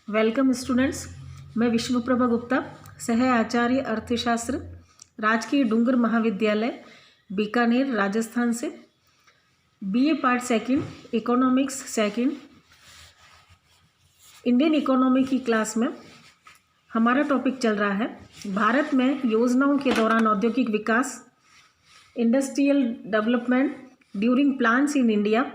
Welcome students. मैं विष्णुप्रभा गुप्ता, सह आचार्य अर्थशास्त्र, राजकीय डूंगर महाविद्यालय बीकानेर राजस्थान से BA part second, economics second, Indian economy की क्लास में हमारा टॉपिक चल रहा है भारत में योजनाओं के दौरान औद्योगिक विकास, industrial development during plans in India,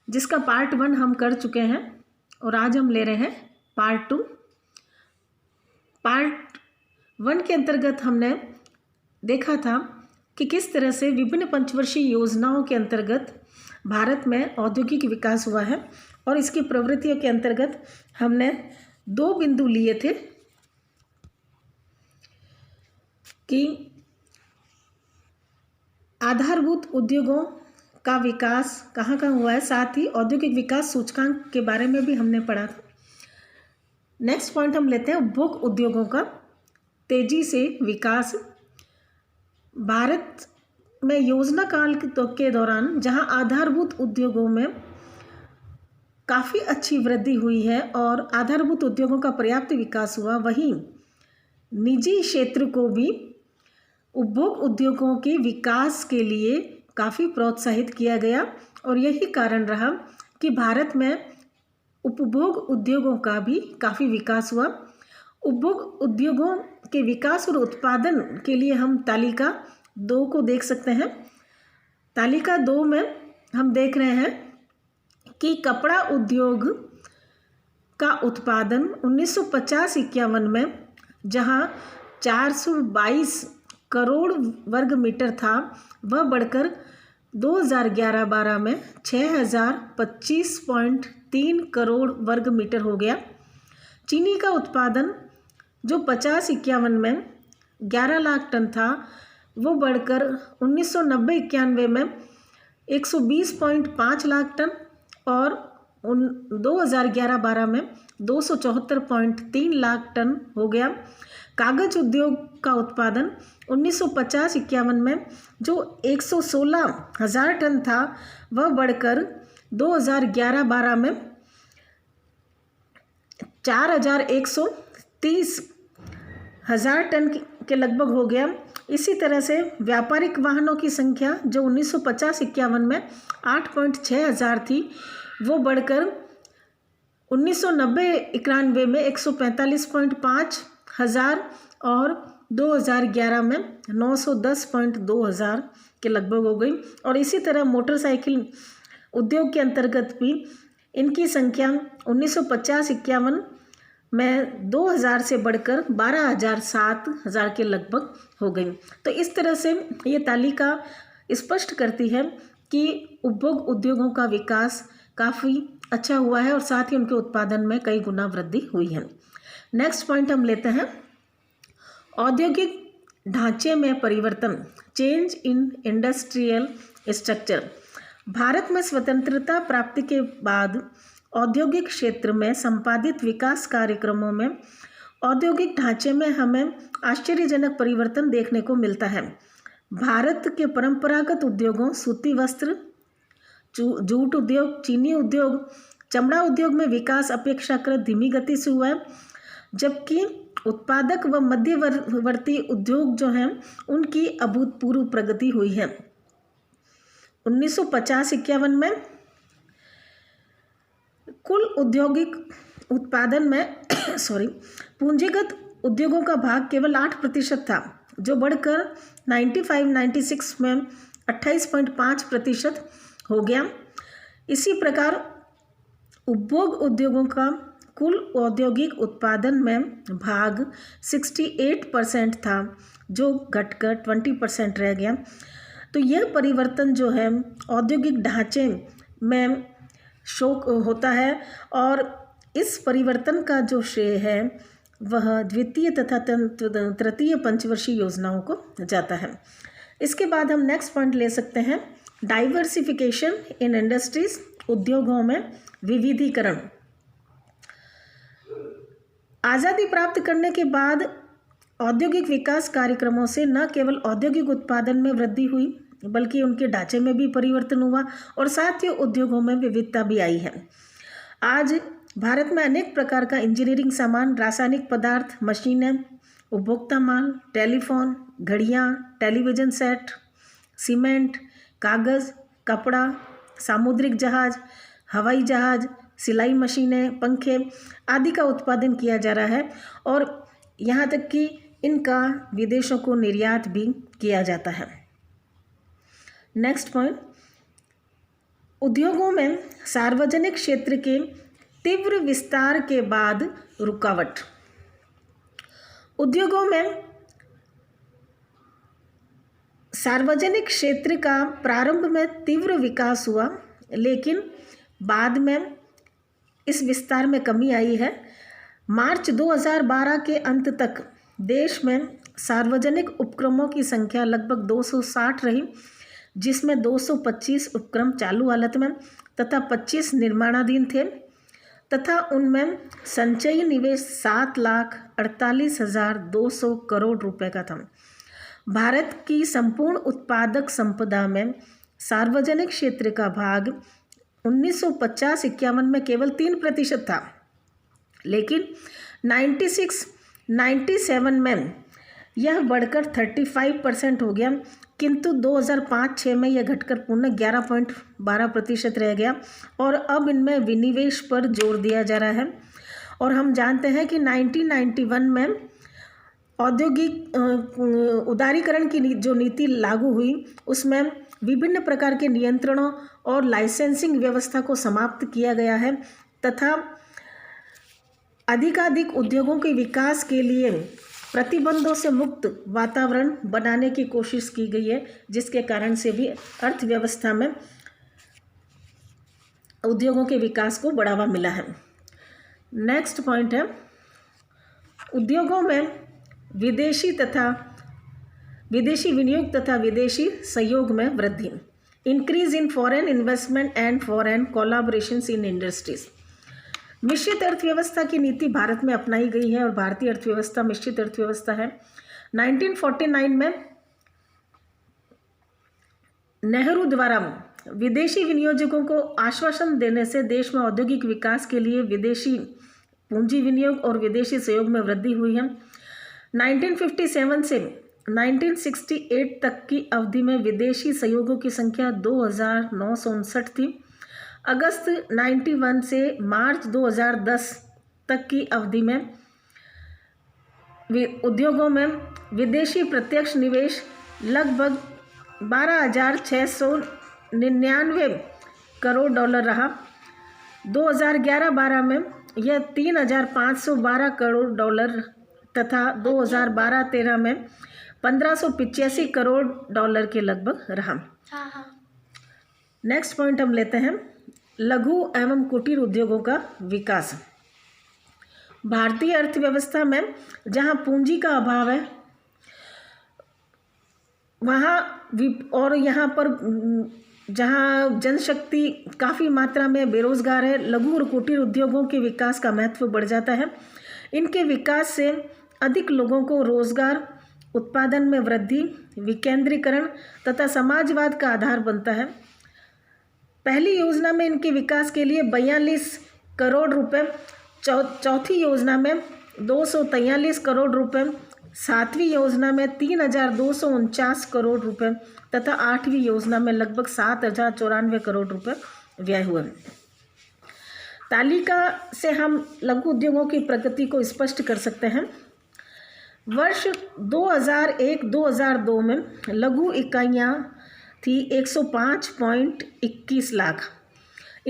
जिसका पार्ट 1 हम कर चुके हैं और आज हम ले रहे हैं पार्ट 2। पार्ट 1 के अंतर्गत हमने देखा था कि किस तरह से विभिन्न पंचवर्षीय योजनाओं के अंतर्गत भारत में औद्योगिक विकास हुआ है और इसकी प्रवृत्तियों के अंतर्गत हमने 2 बिंदु लिए थे कि आधारभूत उद्योगों का विकास कहाँ कहाँ हुआ है, साथ ही औद्योगिक विकास सूचकांक के बारे में भी हमने पढ़ा था। नेक्स्ट पॉइंट हम लेते हैं उपभोग उद्योगों का तेजी से विकास। भारत में योजना काल के दौरान जहां आधारभूत उद्योगों में काफ़ी अच्छी वृद्धि हुई है और आधारभूत उद्योगों का पर्याप्त विकास हुआ, वहीं निजी क्षेत्र को भी उपभोग उद्योगों के विकास के लिए काफ़ी प्रोत्साहित किया गया और यही कारण रहा कि भारत में उपभोग उद्योगों का भी काफ़ी विकास हुआ। उपभोग उद्योगों के विकास और उत्पादन के लिए हम तालिका 2 को देख सकते हैं। तालिका 2 में हम देख रहे हैं कि कपड़ा उद्योग का उत्पादन 1950-51 में जहां 422 करोड़ वर्ग मीटर था, वह बढ़कर 2011-12 में 6025.3 करोड़ वर्ग मीटर हो गया। चीनी का उत्पादन जो 50-51 में 11 लाख टन था, वो बढ़कर 1990-91 में 120.5 लाख टन और 2011-12 में 274.3 लाख टन हो गया। कागज उद्योग का उत्पादन 1950-51 में जो 116,000 टन था, वह बढ़कर 2011-12 में 4,130,000 टन के लगभग हो गया। इसी तरह से व्यापारिक वाहनों की संख्या जो 1950-51 में 8.6 हज़ार थी, वो बढ़कर 1990-91 में 145.5 हज़ार और 2011 में 910.2 हज़ार के लगभग हो गई। और इसी तरह मोटरसाइकिल उद्योग के अंतर्गत भी इनकी संख्या 1950-51 में 2000 से बढ़कर 12,007 के लगभग हो गई। तो इस तरह से ये तालिका स्पष्ट करती है कि उपभोग उद्योगों का विकास काफ़ी अच्छा हुआ है और साथ ही उनके उत्पादन में कई गुना वृद्धि हुई है। नेक्स्ट पॉइंट हम लेते हैं औद्योगिक ढांचे में परिवर्तन, change in industrial structure. Bharat में स्वतंत्रता प्राप्ति के बाद औद्योगिक क्षेत्र में संपादित विकास कार्यक्रमों में औद्योगिक ढांचे में हमें आश्चर्यजनक परिवर्तन देखने को मिलता है। भारत के परंपरागत उद्योगों सूती वस्त्र, जूट उद्योग, चीनी उद्योग, चमड़ा उद्योग में विकास अपेक्षाकृत धीमी गति से हुआ है, जबकि उत्पादक व मध्यवर्ती उद्योग जो हैं उनकी अभूतपूर्व प्रगति हुई है। 1950-51 में कुल औद्योगिक उत्पादन में पूंजीगत उद्योगों का भाग केवल 8% था, जो बढ़कर 95-96 में 28.5% हो गया। इसी प्रकार उपभोग उद्योगों का कुल औद्योगिक उत्पादन में भाग 68% था, जो घटकर 20% रह गया। तो यह परिवर्तन जो है औद्योगिक ढांचे में शोक होता है और इस परिवर्तन का जो श्रेय है वह द्वितीय तथा तृतीय पंचवर्षीय योजनाओं को जाता है। इसके बाद हम नेक्स्ट पॉइंट ले सकते हैं डाइवर्सिफिकेशन इन इंडस्ट्रीज, उद्योगों में विविधीकरण। आज़ादी प्राप्त करने के बाद औद्योगिक विकास कार्यक्रमों से न केवल औद्योगिक उत्पादन में वृद्धि हुई बल्कि उनके ढांचे में भी परिवर्तन हुआ और साथ ही उद्योगों में विविधता भी आई है। आज भारत में अनेक प्रकार का इंजीनियरिंग सामान, रासायनिक पदार्थ, मशीनें, उपभोक्ता माल, टेलीफोन, घड़ियाँ, टेलीविज़न सेट, सीमेंट, कागज़, कपड़ा, सामुद्रिक जहाज, हवाई जहाज, सिलाई मशीनें, पंखे आदि का उत्पादन किया जा रहा है और यहाँ तक कि इनका विदेशों को निर्यात भी किया जाता है। नेक्स्ट पॉइंट, उद्योगों में सार्वजनिक क्षेत्र के तीव्र विस्तार के बाद रुकावट। उद्योगों में सार्वजनिक क्षेत्र का प्रारंभ में तीव्र विकास हुआ, लेकिन बाद में इस विस्तार में कमी आई है। मार्च 2012 के अंत तक देश में सार्वजनिक उपक्रमों की संख्या लगभग 260 रही, जिसमें 225 उपक्रम चालू हालत में तथा 25 निर्माणाधीन थे तथा उनमें संचयी निवेश 7,48,200 करोड़ रुपए का था। भारत की संपूर्ण उत्पादक संपदा में सार्वजनिक क्षेत्र का भाग 1950-51 में केवल 3% था, लेकिन 96-97 में यह बढ़कर 35% हो गया, किंतु 2005-06 में यह घटकर पुनः 11.12% रह गया और अब इनमें विनिवेश पर जोर दिया जा रहा है। और हम जानते हैं कि 1991 में औद्योगिक उदारीकरण की जो नीति लागू हुई, उसमें विभिन्न प्रकार के नियंत्रणों और लाइसेंसिंग व्यवस्था को समाप्त किया गया है तथा अधिकाधिक उद्योगों के विकास के लिए प्रतिबंधों से मुक्त वातावरण बनाने की कोशिश की गई है, जिसके कारण से भी अर्थव्यवस्था में उद्योगों के विकास को बढ़ावा मिला है। नेक्स्ट पॉइंट है, उद्योगों में विदेशी विनियोग तथा विदेशी सहयोग में वृद्धि। Increase in foreign investment and foreign collaborations in industries. मिश्रित अर्थव्यवस्था की नीति भारत में अपनाई गई है और भारतीय अर्थव्यवस्था मिश्रित अर्थव्यवस्था है। 1949 में नेहरू द्वारा विदेशी विनियोजकों को आश्वासन देने से देश में औद्योगिक विकास के लिए विदेशी पूंजी विनियोग और विदेशी सहयोग में वृद्धि हुई है। 1957 से 1968 तक की अवधि में विदेशी सहयोगों की संख्या 2,959 थी। अगस्त 91 से मार्च 2010 तक की अवधि में उद्योगों में विदेशी प्रत्यक्ष निवेश लगभग 12,699 करोड़ डॉलर रहा। 2011-12 में यह 3,512 करोड़ डॉलर तथा 2012-13 में 1,585 करोड़ डॉलर के लगभग रहा। नेक्स्ट पॉइंट हम लेते हैं, लघु एवं कुटीर उद्योगों का विकास। भारतीय अर्थव्यवस्था में जहां पूंजी का अभाव है वहां और यहाँ पर जहां जनशक्ति काफ़ी मात्रा में बेरोजगार है, लघु और कुटीर उद्योगों के विकास का महत्व बढ़ जाता है। इनके विकास से अधिक लोगों को रोजगार, उत्पादन में वृद्धि, विकेंद्रीकरण तथा समाजवाद का आधार बनता है। पहली योजना में इनके विकास के लिए 42 करोड़ रुपए, चौथी योजना में 243 करोड़ रुपए, सातवीं योजना में 3,249 करोड़ रुपए तथा आठवीं योजना में लगभग 7,094 करोड़ रुपए व्यय हुए। तालिका से हम लघु उद्योगों की प्रगति को स्पष्ट कर सकते हैं। वर्ष 2001-2002 में लघु इकाइयाँ थी 105.21 लाख,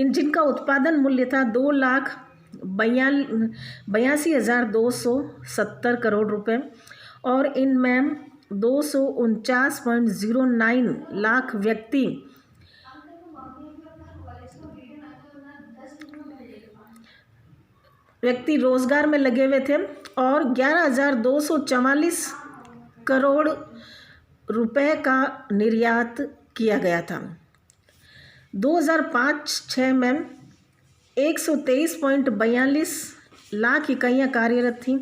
जिनका उत्पादन मूल्य था 2,82,270 करोड़ रुपए और इनमें 249.09 लाख व्यक्ति रोजगार में लगे हुए थे और 11,244 करोड़ रुपए का निर्यात किया गया था। 2005-06 में 123.42 लाख इकाइयाँ कार्यरत थीं,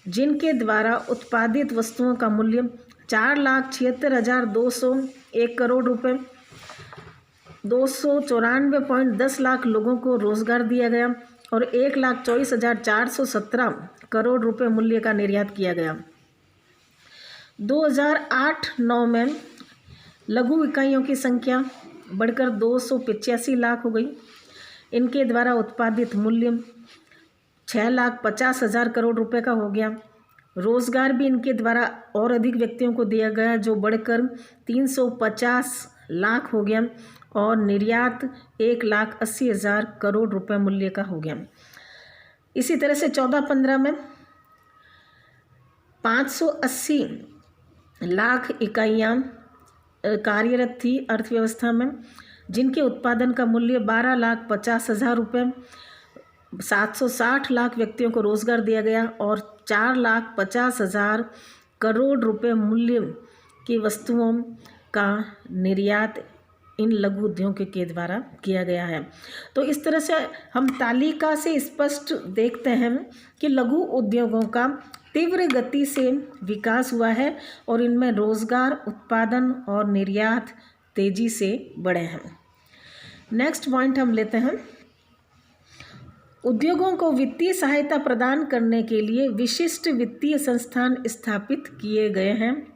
जिनके द्वारा उत्पादित वस्तुओं का मूल्य 4,76,201 करोड़ रुपए, 294.10 लाख लोगों को रोजगार दिया गया और 1,24,417 करोड़ रुपए मूल्य का निर्यात किया गया। 2008-9 में लघु इकाइयों की संख्या बढ़कर 285 लाख हो गई। इनके द्वारा उत्पादित मूल्य 6,50,000 करोड़ रुपए का हो गया। रोजगार भी इनके द्वारा और अधिक व्यक्तियों को दिया गया, जो बढ़कर 350 लाख हो गया और निर्यात 1,80,000 करोड़ रुपए मूल्य का हो गया। इसी तरह से 14-15 में 580 लाख इकाइयाँ कार्यरत थी अर्थव्यवस्था में, जिनके उत्पादन का मूल्य 12,50,000 रुपये। 760 लाख व्यक्तियों को रोजगार दिया गया और 4,50,000 करोड़ रुपए मूल्य की वस्तुओं का निर्यात इन लघु उद्योगों के द्वारा किया गया है। तो इस तरह से हम तालिका से स्पष्ट देखते हैं कि लघु उद्योगों का तीव्र गति से विकास हुआ है और इनमें रोजगार, उत्पादन और निर्यात तेजी से बढ़े हैं। नेक्स्ट पॉइंट हम लेते हैं, उद्योगों को वित्तीय सहायता प्रदान करने के लिए विशिष्ट वित्तीय संस्थान स्थापित किए गए हैं,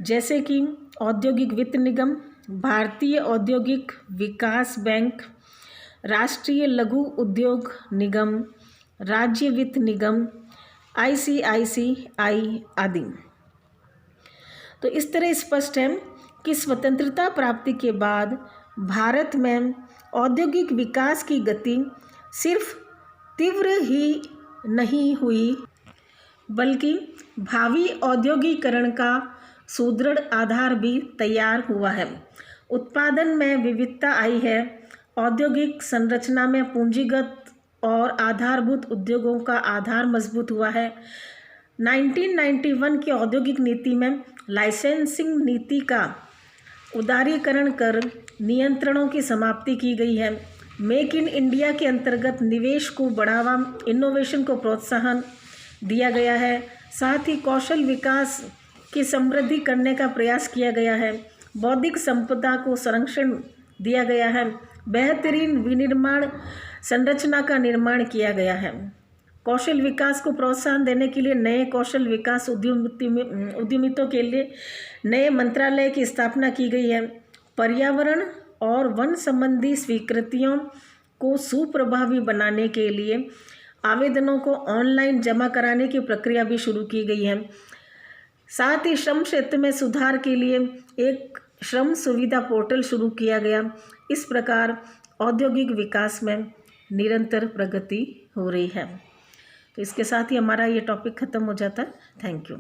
जैसे कि औद्योगिक वित्त निगम, भारतीय औद्योगिक विकास बैंक, राष्ट्रीय लघु उद्योग निगम, राज्य वित्त निगम, ICICI आदि। तो इस तरह स्पष्ट है कि स्वतंत्रता प्राप्ति के बाद भारत में औद्योगिक विकास की गति सिर्फ तीव्र ही नहीं हुई, बल्कि भावी औद्योगिकरण का सुदृढ़ आधार भी तैयार हुआ है। उत्पादन में विविधता आई है, औद्योगिक संरचना में पूंजीगत और आधारभूत उद्योगों का आधार मजबूत हुआ है। 1991 की औद्योगिक नीति में लाइसेंसिंग नीति का उदारीकरण कर नियंत्रणों की समाप्ति की गई है। मेक इन इंडिया के अंतर्गत निवेश को बढ़ावा, इनोवेशन को प्रोत्साहन दिया गया है। साथ ही कौशल विकास की समृद्धि करने का प्रयास किया गया है। बौद्धिक संपदा को संरक्षण दिया गया है। बेहतरीन विनिर्माण संरचना का निर्माण किया गया है। कौशल विकास को प्रोत्साहन देने के लिए नए कौशल विकास उद्यमितों के लिए नए मंत्रालय की स्थापना की गई है। पर्यावरण और वन संबंधी स्वीकृतियों को सुप्रभावी बनाने के लिए आवेदनों को ऑनलाइन जमा कराने की प्रक्रिया भी शुरू की गई है। साथ ही श्रम क्षेत्र में सुधार के लिए एक श्रम सुविधा पोर्टल शुरू किया गया। इस प्रकार औद्योगिक विकास में निरंतर प्रगति हो रही है। तो इसके साथ ही हमारा ये टॉपिक ख़त्म हो जाता है। Thank you.